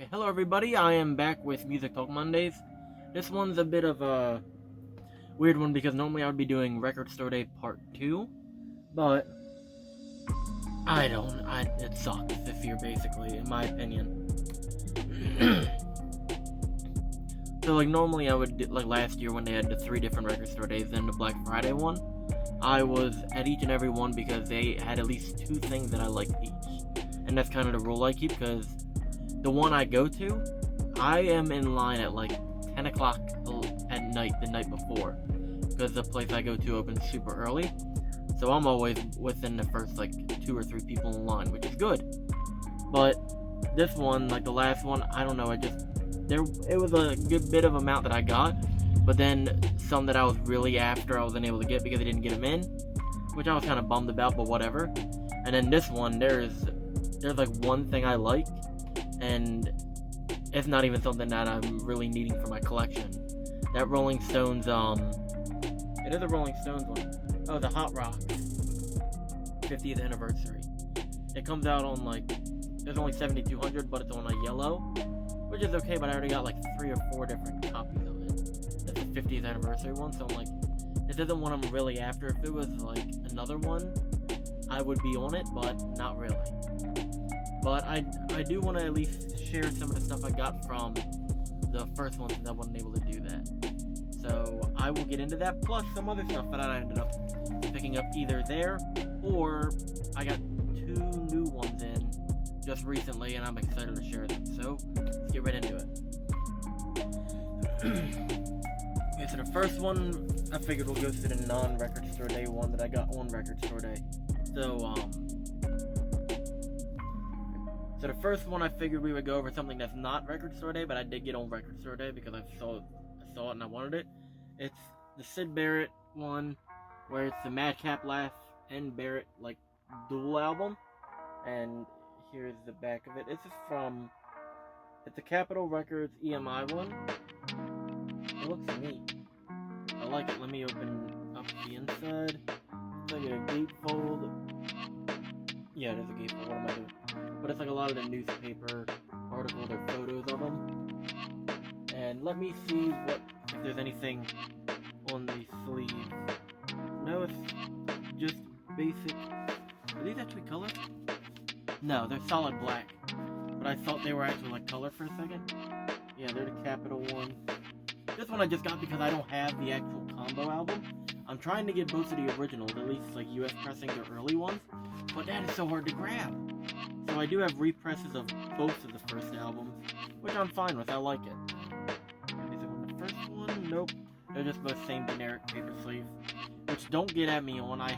Okay, hello everybody, I am back with Music Talk Mondays. This one's a bit of a weird one because normally I would be doing Record Store Day Part 2, but it sucks this year basically, in my opinion. So normally I would, last year when they had the 3 different Record Store Days, then the Black Friday one, I was at each and every one because they had at least 2 things that I liked each. And that's kind of the rule I keep, because the one I go to, I am in line at 10 o'clock at night the night before, because the place I go to opens super early, so I'm always within the first 2 or 3 people in line, which is good. But this one, the last one, I don't know, it was a good bit of amount that I got, but then some that I was really after I wasn't able to get because I didn't get them in, which I was kind of bummed about, but whatever. And then this one, there's one thing I like, and it's not even something that I'm really needing for my collection. That Rolling Stones, it is a Rolling Stones one. Oh, the Hot Rock 50th anniversary. It comes out on there's only 7,200, but it's on a yellow, which is okay, but I already got 3 or 4 different copies of it. That's the 50th anniversary one, so I'm this isn't one I'm really after. If it was another one, I would be on it, but not really. But I do want to at least share some of the stuff I got from the first one, since I wasn't able to do that. So I will get into that, plus some other stuff that I ended up picking up either there, or I got 2 new ones in just recently, and I'm excited to share them. So let's get right into it. Okay, so the first one, I figured we'll go through the non-Record Store Day one that I got on Record Store Day. So the first one, I figured we would go over something that's not Record Store Day, but I did get on Record Store Day because I saw it and I wanted it. It's the Syd Barrett one, where it's the Madcap Laugh and Barrett dual album, and here's the back of it. It's a Capitol Records EMI one. It looks neat. I like it. Let me open up the inside. It's like a gatefold. Yeah, it is a gatefold. What am I doing? But it's a lot of the newspaper articles or photos of them. And let me see if there's anything on the sleeve. No, it's just basic. Are these actually color? No, they're solid black. But I thought they were actually color for a second. Yeah, they're the Capitol one. This one I just got because I don't have the actual combo album. I'm trying to get both of the originals, at least US pressings or early ones, but that is so hard to grab. So I do have represses of both of the first albums, which I'm fine with. I like it. Is it on the first one? Nope. They're just both same generic paper sleeve, which don't get at me on. I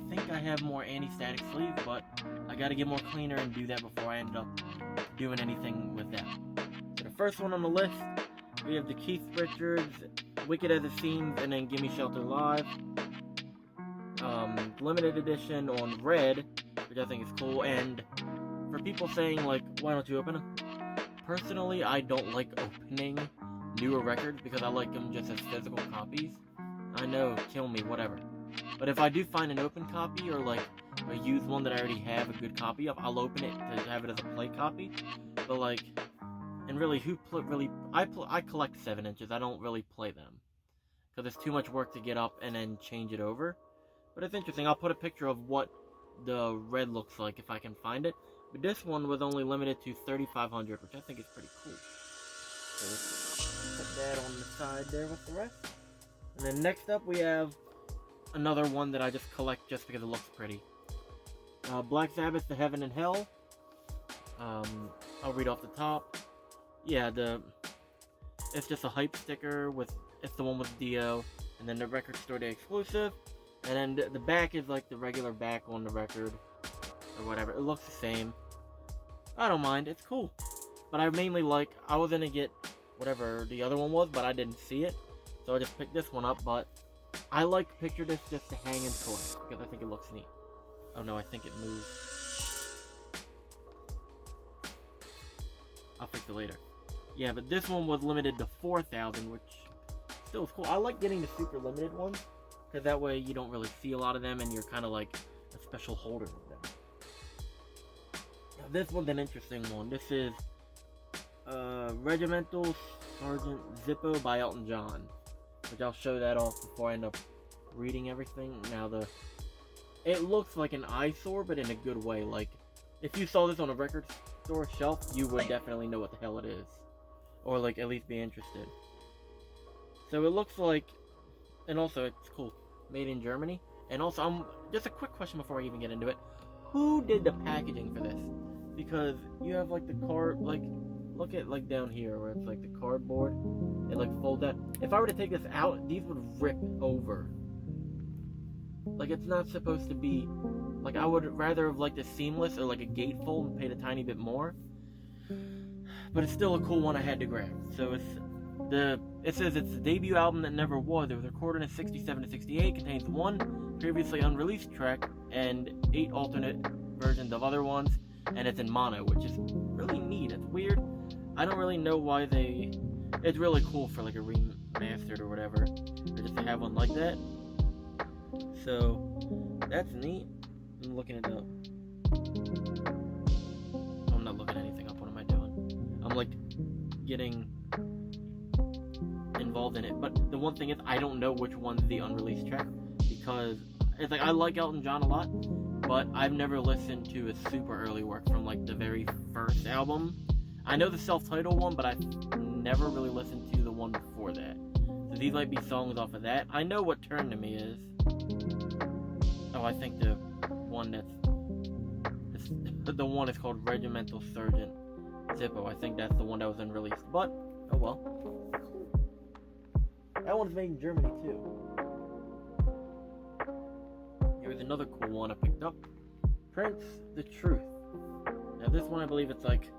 think I have more anti-static sleeves, but I gotta get more cleaner and do that before I end up doing anything with them. So the first one on the list, we have the Keith Richards, Wicked as It Seems, and then Gimme Shelter Live. Limited edition on red, which I think is cool, and for people saying why don't you open them? Personally, I don't like opening newer records because I like them just as physical copies. I know, kill me, whatever. But if I do find an open copy or a used one that I already have a good copy of, I'll open it to have it as a play copy. But and really, I collect 7 inches. I don't really play them because it's too much work to get up and then change it over. But it's interesting. I'll put a picture of what the red looks like if I can find it. But this one was only limited to 3,500, which I think is pretty cool. So let's put that on the side there with the rest. And then next up we have another one that I just collect just because it looks pretty. Black Sabbath, The Heaven and Hell. I'll read off the top. Yeah, it's just a hype sticker it's the one with Dio, and then the Record Store Day exclusive. And then the back is the regular back on the record, or whatever. It looks the same. I don't mind, it's cool. But I mainly I was gonna get whatever the other one was, but I didn't see it. So I just picked this one up, but I like to picture this just to hang in toys, because I think it looks neat. Oh no, I think it moved. I'll fix it later. Yeah, but this one was limited to 4,000, which still is cool. I like getting the super limited ones, because that way you don't really see a lot of them, and you're kind of a special holder of them. this one's an interesting one. This is Regimental Sergeant Zippo by Elton John, which I'll show that off before I end up reading everything. Now it looks like an eyesore, but in a good way. Like, if you saw this on a record store shelf, you would definitely know what the hell it is, or like at least be interested. So it looks like, and also it's cool, made in Germany. And also, just a quick question before I even get into it: who did the packaging for this? Because you have like the card, like look at like down here where it's like the cardboard, it like folds out. If I were to take this out, these would rip over. Like, it's not supposed to be, like, I would rather have liked a seamless or like a gatefold and paid a tiny bit more. But it's still a cool one I had to grab. So it says it's the debut album that never was. It was recorded in 67 to 68, contains one previously unreleased track and 8 alternate versions of other ones, and it's in mono, which is really neat. It's weird. I don't really know why it's really cool for like a remastered or whatever, or just to have one like that. So that's neat. I'm looking it up. I'm not looking anything up. What am I doing? I'm like getting involved in it. But the one thing is, I don't know which one's the unreleased track, because it's like I like Elton John a lot, but I've never listened to his super early work from like the very first album. I know the self-titled one, but I've never really listened to the one before that. So these might be songs off of that. I know what Turn to Me is. Oh, I think the one the one is called Regimental Sergeant Zippo. I think that's the one that was unreleased. But oh well. That one's made in Germany too. Here's another cool one I picked up. Prince, The Truth. Now this one I believe it's like,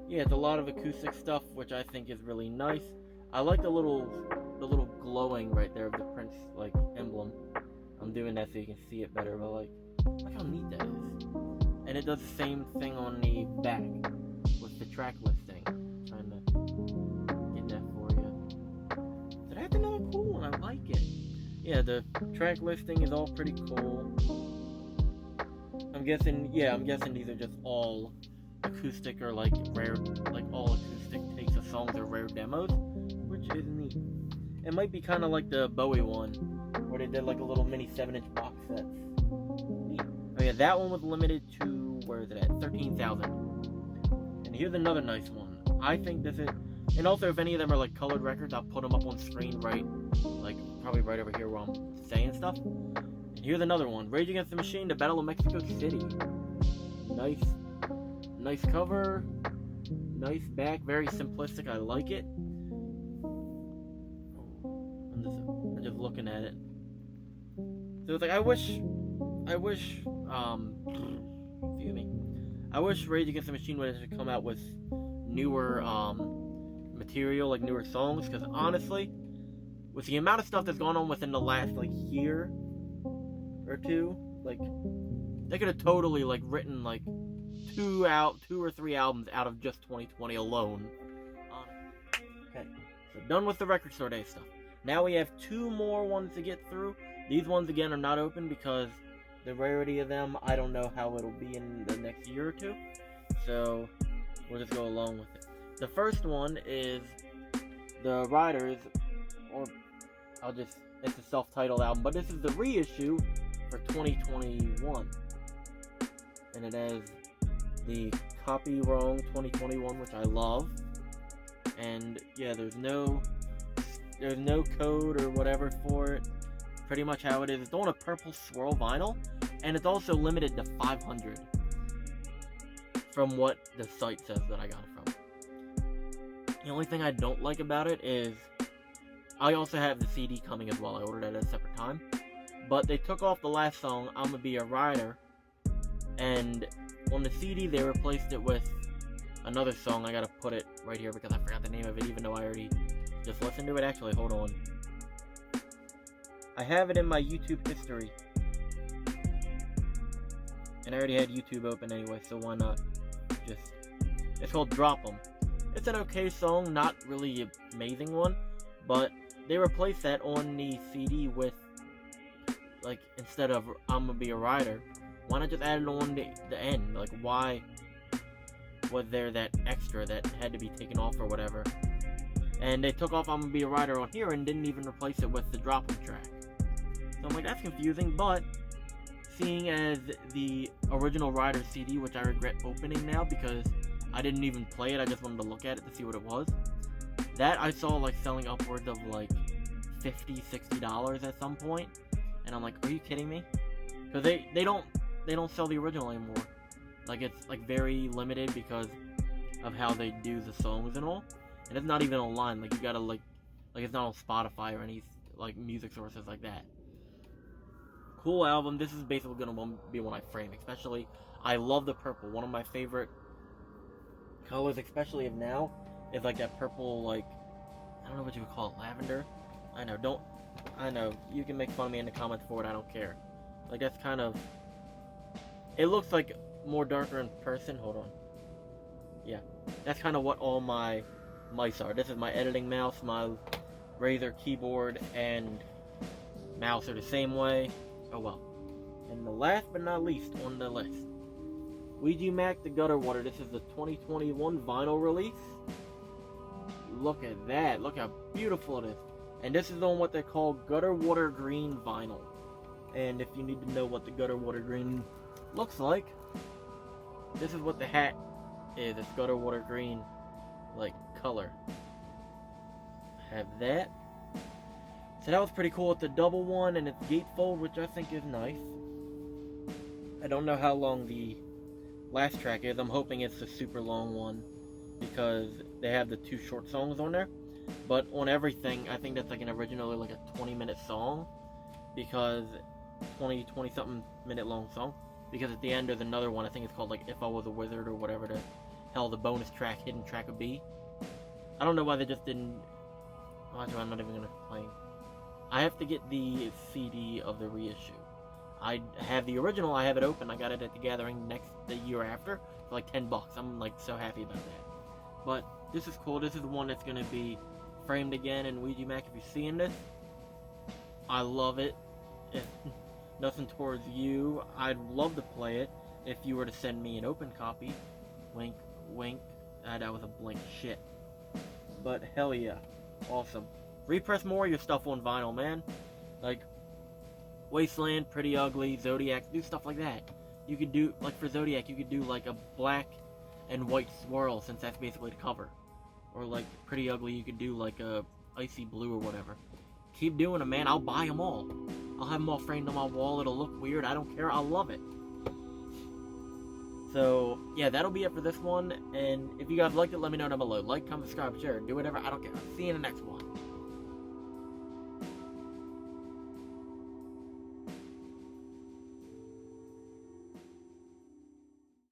yeah, it's a lot of acoustic stuff, which I think is really nice. I like the little glowing right there of the Prince like emblem. I'm doing that so you can see it better, but like how neat that is. And it does the same thing on the back with the track listing. I'm trying to get that for you. So that's another cool one. I like it. Yeah, the track listing is all pretty cool. I'm guessing these are just all acoustic or like rare, like all acoustic takes of songs or rare demos, which is neat. It might be kind of like the Bowie one, where they did like a little mini 7-inch box set. Neat. Oh yeah, that one was limited to, where is it at? 13,000. And here's another nice one. I think this is, and also if any of them are like colored records, I'll put them up on screen right, like probably right over here where I'm saying stuff. And here's another one. Rage Against the Machine, The Battle of Mexico City. Nice cover, nice back, very simplistic. I like it. I'm just looking at it. So it's like I wish, excuse me, I wish Rage Against the Machine would have come out with newer material, like newer songs. Because honestly, with the amount of stuff that's gone on within the last like year or two, like they could have totally like written like 2 or 3 albums out of just 2020 alone. Okay, so done with the record store day stuff. Now we have 2 more ones to get through. These ones again are not open because the rarity of them, I don't know how it'll be in the next year or 2. So we'll just go along with it. The first one is the RYDAS, or it's a self-titled album, but this is the reissue for 2021. And it has the Copy Wrong 2021, which I love. And yeah, there's no code or whatever for it. Pretty much how it is. It's on a purple swirl vinyl, and it's also limited to 500 from what the site says that I got it from. The only thing I don't like about it is I also have the CD coming as well. I ordered it at a separate time, but they took off the last song, I'ma Be a Rider, and on the CD they replaced it with another song. I gotta put it right here because I forgot the name of it, even though I already just listened to it. Actually, hold on. I have it in my YouTube history. And I already had YouTube open anyway, so why not just... It's called Drop 'Em. It's an okay song, not really an amazing one, but they replaced that on the CD with, like, instead of I'ma Be a Rider, why not just add it on the end? Like, why was there that extra that had to be taken off or whatever. And they took off I'm Gonna Be a Rider on here and didn't even replace it with the drop-in track. So I'm like, that's confusing, but seeing as the original Rider CD, which I regret opening now because I didn't even play it, I just wanted to look at it to see what it was. That I saw like selling upwards of like $50, $60 at some point, and I'm like, are you kidding me? Because they don't sell the original anymore. Like, it's like very limited because of how they do the songs and all, and it's not even online. Like, you gotta like it's not on Spotify or any like music sources like that. Cool album. This is basically gonna be one I frame. Especially, I love the purple. One of my favorite colors, especially of now, is like that purple, like, I don't know what you would call it, lavender. I know, you can make fun of me in the comments for it, I don't care. Like, that's kind of, it looks like more darker in person. Hold on. Yeah, that's kind of what all my mice are. This is my editing mouse. My Razer keyboard and mouse are the same way. Oh well. And the last but not least on the list, OUIJA MACC the Gutter Water. This is the 2021 vinyl release. Look at that. Look how beautiful it is. And this is on what they call Gutter Water Green vinyl. And if you need to know what the Gutter Water Green looks like, this is what the hat is. It's Gutter Water Green, like, color. Have that. So that was pretty cool. It's a double one and it's gatefold, which I think is nice. I don't know how long the last track is. I'm hoping it's a super long one because they have the 2 short songs on there. But on everything, I think that's like an originally like a 20-minute song, because 20 something minute long song, because at the end there's another one. I think it's called like If I Was a Wizard or whatever the hell the bonus track, hidden track would be. I don't know why they just didn't. Oh, I'm not even gonna complain. I have to get the CD of the reissue. I have the original. I have it open. I got it at the gathering the year after for like $10. I'm like so happy about that. But this is cool. This is the one that's gonna be framed again in OUIJA MACC. If you're seeing this, I love it. If nothing towards you, I'd love to play it if you were to send me an open copy. Wink, wink. That was a blink. Shit. But hell yeah, awesome. Repress more of your stuff on vinyl, man. Like Wasteland, Pretty Ugly, Zodiac, do stuff like that. You could do, like for Zodiac, you could do like a black and white swirl, since that's basically the cover. Or like Pretty Ugly, you could do like a icy blue or whatever. Keep doing them, man. I'll buy them all. I'll have them all framed on my wall. It'll look weird. I don't care. I'll love it. So, yeah, that'll be it for this one. And if you guys liked it, let me know down below. Like, comment, subscribe, share, do whatever. I don't care. I'll see you in the next one.